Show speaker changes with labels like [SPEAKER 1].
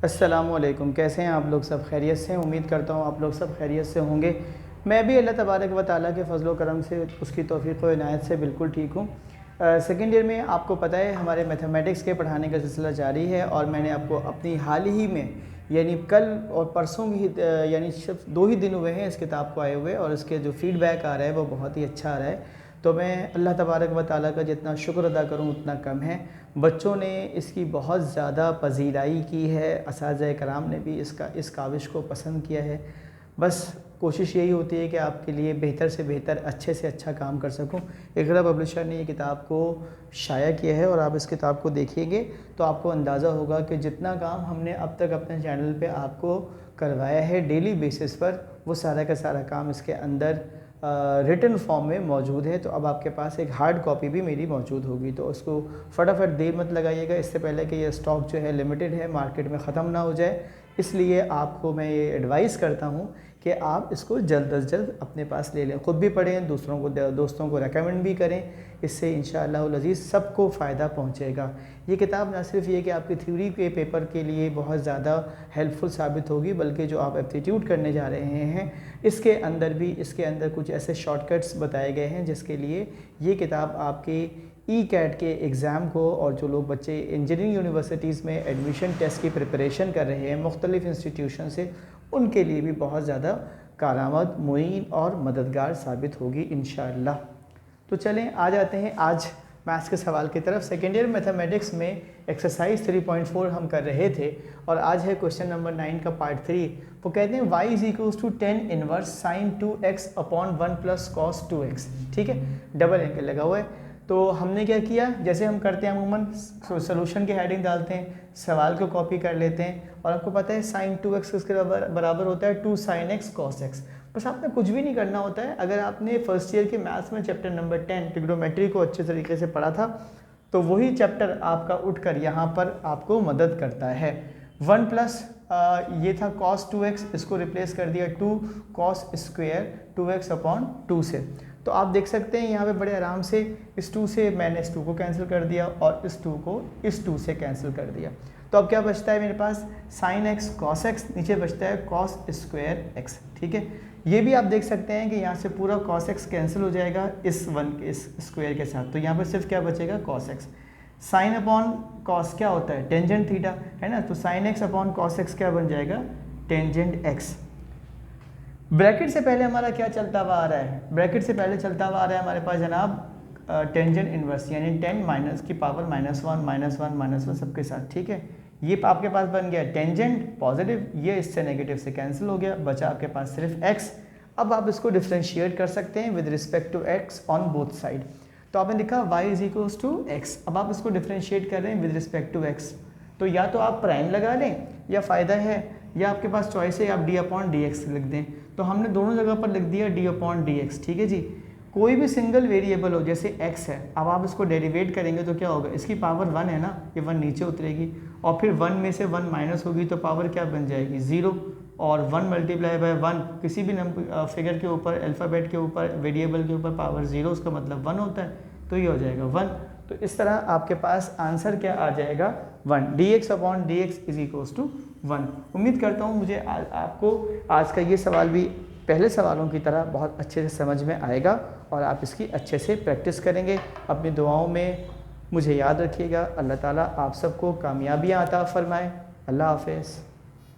[SPEAKER 1] अस्सलामुअलैकुम। कैसे हैं आप लोग? सब खैरियत से हैं? उम्मीद करता हूँ आप लोग सब खैरियत से होंगे। मैं भी अल्लाह तबारक व तआला के फ़ज़ल व करम से, उसकी तौफ़ीक़ व इनायत से बिल्कुल ठीक हूँ। सेकंड ईयर में आपको पता है हमारे मैथमेटिक्स के पढ़ाने का सिलसिला जारी है और मैंने आपको अपनी हाल ही में यानी कल और परसों ही यानी सिर्फ 2 ही दिन हुए हैं इस किताब को आए हुए, और इसके जो फ़ीडबैक आ रहा है वो बहुत ही अच्छा आ रहा है। तो मैं अल्लाह तबारक व तआला का जितना शुक्र अदा करूँ उतना कम है। बच्चों ने इसकी बहुत ज़्यादा पज़ीराई की है, असातिज़ा कराम ने भी इस काविश को पसंद किया है। बस कोशिश यही होती है कि आपके लिए बेहतर से बेहतर, अच्छे से अच्छा काम कर सकूं। इक़रा पब्लिशर ने ये किताब को शाया किया है और आप इस किताब को देखिएंगे तो आपको अंदाज़ा होगा कि जितना काम हमने अब तक अपने चैनल पे आपको करवाया है डेली बेसिस पर, वो सारा का सारा काम इसके अंदर रिटन फॉर्म में मौजूद है। तो अब आपके पास एक हार्ड कॉपी भी मेरी मौजूद होगी, तो उसको फटाफट देर मत लगाइएगा, इससे पहले कि ये स्टॉक जो है लिमिटेड है, मार्केट में ख़त्म ना हो जाए। इसलिए आपको मैं ये एडवाइस करता हूँ कि आप इसको जल्द अज़ जल्द अपने पास ले लें, ख़ुद भी पढ़ें, दोस्तों को रेकमेंड भी करें। इससे इंशाअल्लाहुल अज़ीज़ सबको फ़ायदा पहुँचेगा। ये किताब ना सिर्फ ये कि आपकी थ्योरी के पेपर के लिए बहुत ज़्यादा हेल्पफुल साबित होगी, बल्कि जो आप एप्टीट्यूड करने जा रहे हैं इसके अंदर कुछ ऐसे शॉर्टकट्स बताए गए हैं जिसके लिए ये किताब आपके ई कैट के एग्ज़ाम को, और जो लोग बच्चे इंजीनियरिंग यूनिवर्सिटीज़ में एडमिशन टेस्ट की प्रिपरेशन कर रहे हैं मुख्तलिफ़ इंस्टीट्यूशन से, उनके लिए भी बहुत ज़्यादा कारआमद, मुईन और मददगार साबित होगी इंशाअल्लाह। तो चलें आ जाते हैं आज मैथ्स के सवाल की तरफ। सेकेंड ईयर मैथमेटिक्स में एक्सरसाइज 3.4 हम कर रहे थे और आज है क्वेश्चन नंबर 9 का पार्ट 3। वो कहते हैं y = 10 inverse sine 2x upon 1 plus cos 2x। ठीक है, डबल एंगल लगा हुआ है। तो हमने क्या किया, जैसे हम करते हैं अमूमन सोल्यूशन की हेडिंग डालते हैं, सवाल को कॉपी कर लेते हैं, और आपको पता है साइन 2x किसके बराबर होता है 2 sin x cos x। बस आपने कुछ भी नहीं करना होता है। अगर आपने फर्स्ट ईयर के मैथ्स में चैप्टर नंबर 10 ट्रिग्नोमेट्री को अच्छे तरीके से पढ़ा था तो वही चैप्टर आपका उठकर यहाँ पर आपको मदद करता है। 1 प्लस ये था cos 2x, इसको रिप्लेस कर दिया 2 cos स्क्वेयर 2x अपॉन 2 से। तो आप देख सकते हैं यहाँ पे बड़े आराम से इस 2 से मैंने इस 2 को कैंसिल कर दिया और इस 2 को इस 2 से कैंसिल कर दिया। तो अब क्या बचता है मेरे पास sin x cos x, नीचे बचता है cos स्क्वायर x। ठीक है, ये भी आप देख सकते हैं कि यहाँ से पूरा cos x कैंसिल हो जाएगा इस स्क्वायर के साथ, तो यहाँ पर सिर्फ क्या बचेगा cos x। Sine upon cos क्या होता है, टेंजेंट थीटा है ना, तो sin x upon cos x क्या बन जाएगा, टेंजेंट x। ब्रैकेट से पहले हमारा क्या चलता हुआ आ रहा है, ब्रैकेट से पहले चलता हुआ आ रहा है हमारे पास जनाब टेंजेंट इन्वर्स, यानी 10 माइनस की पावर -1 सबके साथ। ठीक है, ये आपके पास बन गया टेंजेंट पॉजिटिव, ये इससे नेगेटिव से कैंसिल हो गया, बचा आपके पास सिर्फ x। अब आप इसको डिफ्रेंशिएट कर सकते हैं with respect to x on both side. तो आपने लिखा y = x। अब आप इसको डिफ्रेंशिएट कर रहे हैं विद रिस्पेक्ट टू x, तो या तो आप प्राइम लगा लें या फ़ायदा है, या आपके पास चॉइस है आप d/dx लिख दें। तो हमने दोनों जगह पर लिख दिया d/dx। ठीक है जी, कोई भी सिंगल वेरिएबल हो जैसे x है, अब आप इसको डेरिवेट करेंगे तो क्या होगा, इसकी पावर 1 है ना, ये 1 नीचे उतरेगी और फिर 1 में से 1 माइनस होगी तो पावर क्या बन जाएगी 0, और 1 मल्टीप्लाई बाय 1 किसी भी नंबर फिगर के ऊपर, अल्फ़ाबेट के ऊपर, वेरिएबल के ऊपर पावर 0 उसका मतलब 1 होता है, तो ये हो जाएगा 1। तो इस तरह आपके पास आंसर क्या आ जाएगा 1, dx/dx = 1। उम्मीद करता हूँ मुझे आपको आज का ये सवाल भी पहले सवालों की तरह बहुत अच्छे से समझ में आएगा और आप इसकी अच्छे से प्रैक्टिस करेंगे। अपनी दुआओं में मुझे याद रखिएगा। अल्लाह ताला आप सबको कामयाबियाँ अता फ़रमाए। अल्लाह हाफ़िज़।